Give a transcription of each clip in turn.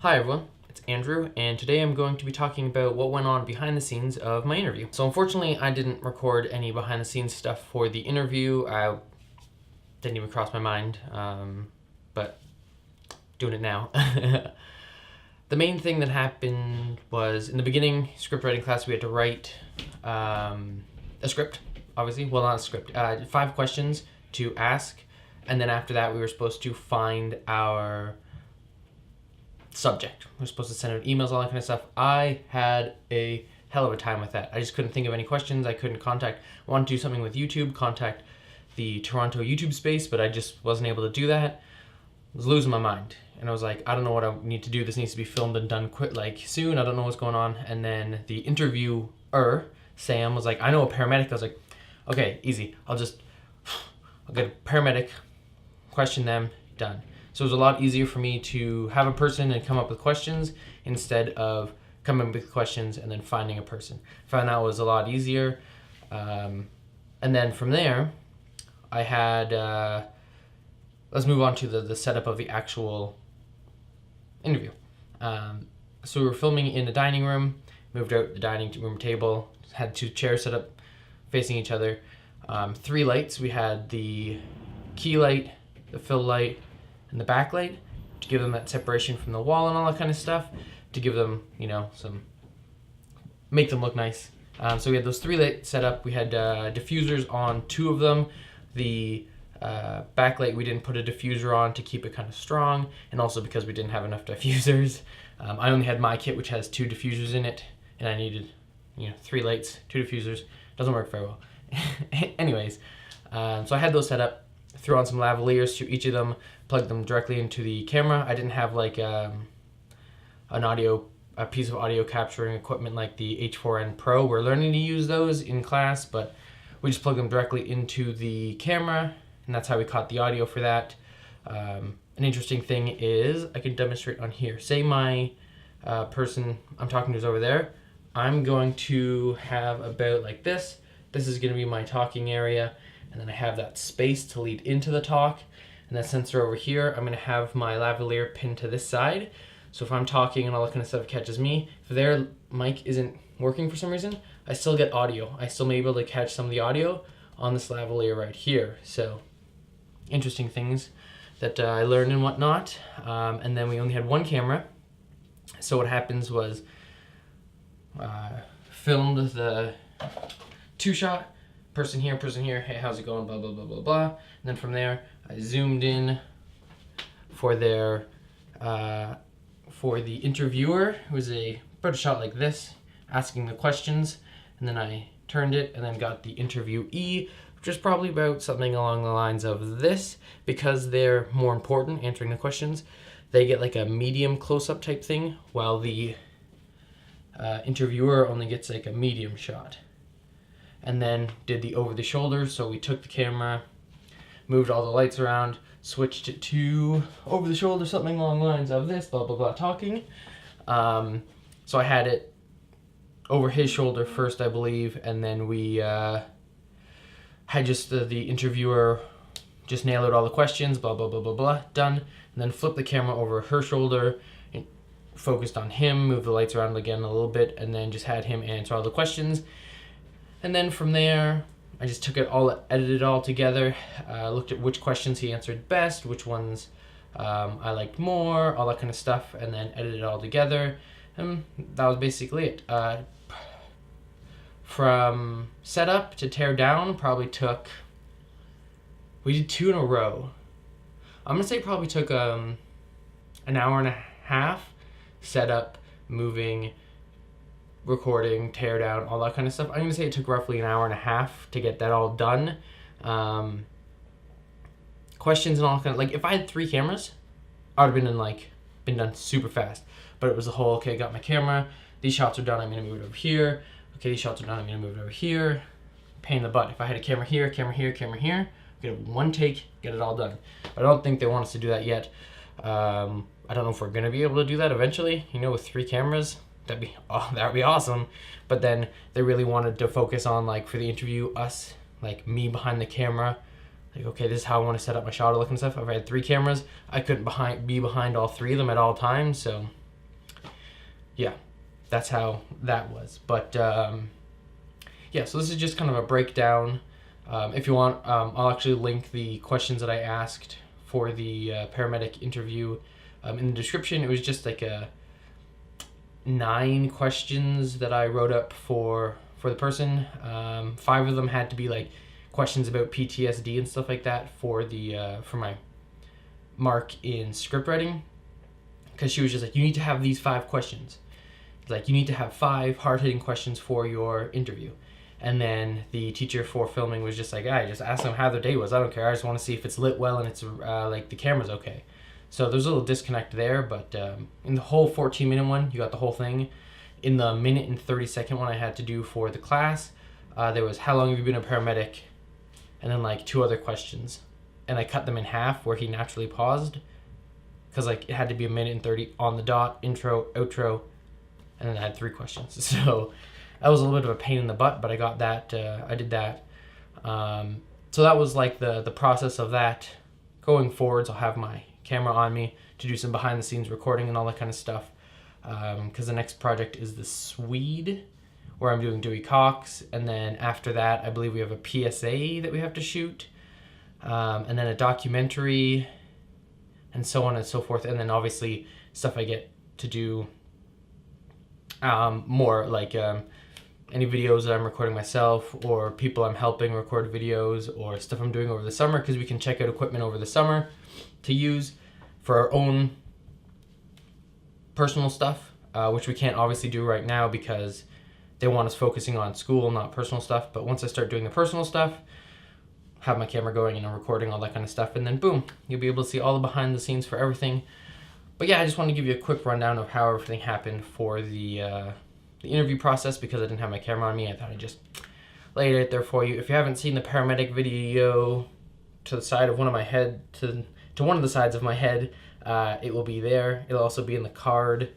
Hi everyone, it's Andrew, and today I'm going to be talking about what went on behind the scenes of my interview. So unfortunately, I didn't record any behind the scenes stuff for the interview. I didn't even cross my mind, but doing it now. The main thing that happened was in the beginning, script writing class, we had to write a script, obviously. Well, not a script, 5 questions to ask, and then after that, we were supposed to find our subject. We're supposed to send out emails, all that kind of stuff. I had a hell of a time with that. I just couldn't think of any questions. I couldn't I wanted to do something with YouTube, contact the Toronto YouTube space, but I just wasn't able to do that. I was losing my mind. And I was like, I don't know what I need to do. This needs to be filmed and done soon. I don't know what's going on. And then the interviewer, Sam, was like, I know a paramedic. I was like, okay, easy. I'll get a paramedic, question them, done. So it was a lot easier for me to have a person and come up with questions instead of coming up with questions and then finding a person. I found that was a lot easier. And then from there, I had, let's move on to the setup of the actual interview. So we were filming in the dining room, moved out the dining room table, had 2 chairs set up facing each other. 3 lights. We had the key light, the fill light, and the backlight to give them that separation from the wall and all that kind of stuff, to give them, make them look nice. So we had those 3 lights set up. We had diffusers on 2 of them. The backlight, we didn't put a diffuser on to keep it kind of strong, and also because we didn't have enough diffusers. I only had my kit, which has 2 diffusers in it, and I needed 3 lights, 2 diffusers. Doesn't work very well. Anyways, so I had those set up, threw on some lavaliers to each of them, plugged them directly into the camera. I didn't have like a piece of audio capturing equipment like the H4n Pro. We're learning to use those in class, but we just plugged them directly into the camera, and that's how we caught the audio for that. An interesting thing is I can demonstrate on here. Say my person I'm talking to is over there. I'm going to have about like this. This is going to be my talking area, and then I have that space to lead into the talk. And that sensor over here, I'm going to have my lavalier pinned to this side. So if I'm talking and all that kind of stuff catches me, if their mic isn't working for some reason, I still get audio. I still may be able to catch some of the audio on this lavalier right here. So interesting things that I learned and whatnot. And then we only had 1 camera. So what happens was filmed the 2-shot, person here, hey, how's it going, blah, blah, blah, blah, blah. And then from there, I zoomed in for their, for the interviewer, who was about a shot like this, asking the questions, and then I turned it and then got the interviewee, which is probably about something along the lines of this, because they're more important, answering the questions. They get like a medium close-up type thing, while the interviewer only gets like a medium shot. And then did the over the shoulder, so we took the camera, moved all the lights around, switched it to over the shoulder, something along the lines of this, blah, blah, blah, talking. So I had it over his shoulder first, I believe, and then we had just the interviewer just nail out all the questions, blah, blah, blah, blah, blah, done. And then flip the camera over her shoulder, and focused on him, moved the lights around again a little bit, and then just had him answer all the questions. And then from there, I just took it all, edited it all together, looked at which questions he answered best, which ones I liked more, all that kind of stuff, and then edited it all together. And that was basically it. From setup to tear down, probably took, we did 2 in a row. I'm going to say it probably took an hour and a half, setup, moving, recording, tear down, all that kind of stuff. I'm going to say it took roughly an hour and a half to get that all done. Questions and all kind of, like, if I had 3 cameras, I would have been done super fast. But it was the whole, okay, I got my camera, these shots are done, I'm going to move it over here. Okay, these shots are done, I'm going to move it over here. Pain in the butt. If I had a camera here, camera here, camera here, get it 1 take, get it all done. But I don't think they want us to do that yet. I don't know if we're going to be able to do that eventually, with 3 cameras. That'd be awesome. But then they really wanted to focus on, like, for the interview, us, like, me behind the camera. Like, okay, this is how I want to set up my shot, all that kind of stuff. If I had 3 cameras, I couldn't be behind all 3 of them at all times. So yeah, that's how that was. But yeah, so this is just kind of a breakdown. If you want, I'll actually link the questions that I asked for the paramedic interview in the description. It was just like 9 questions that I wrote up for the person. 5 of them had to be like questions about PTSD and stuff like that for my mark in script writing, because she was just like, you need to have these 5 questions. Like, you need to have 5 hard-hitting questions for your interview. And then the teacher for filming was just like, I just ask them how their day was. I don't care. I just want to see if it's lit well and it's like the camera's okay. So there's a little disconnect there, but in the whole 14-minute one, you got the whole thing. In the minute and 30-second one I had to do for the class, there was how long have you been a paramedic, and then like 2 other questions. And I cut them in half where he naturally paused, because like it had to be a minute and 30 on the dot, intro, outro, and then I had 3 questions. So that was a little bit of a pain in the butt, but I got that. I did that. So that was like the process of that. Going forwards, I'll have my camera on me to do some behind the scenes recording and all that kind of stuff. Because the next project is the Swede, where I'm doing Dewey Cox, and then after that, I believe we have a PSA that we have to shoot, and then a documentary, and so on and so forth. And then obviously stuff I get to do more like any videos that I'm recording myself, or people I'm helping record videos, or stuff I'm doing over the summer, because we can check out equipment over the summer to use for our own personal stuff, which we can't obviously do right now because they want us focusing on school, not personal stuff. But once I start doing the personal stuff, have my camera going and I'm recording all that kind of stuff, and then boom, you'll be able to see all the behind the scenes for everything. But yeah, I just want to give you a quick rundown of how everything happened for the interview process, because I didn't have my camera on me. I thought I'd just lay it out there for you. If you haven't seen the paramedic video, to the side of one of my head, to one of the sides of my head, it will be there. It'll also be in the card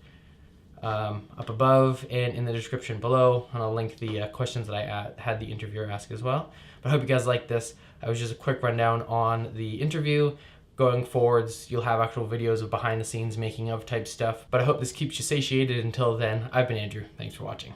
up above and in the description below, and I'll link the questions that I had the interviewer ask as well. But I hope you guys like this. It was just a quick rundown on the interview. Going forwards, you'll have actual videos of behind the scenes making of type stuff. But I hope this keeps you satiated. Until then, I've been Andrew. Thanks for watching.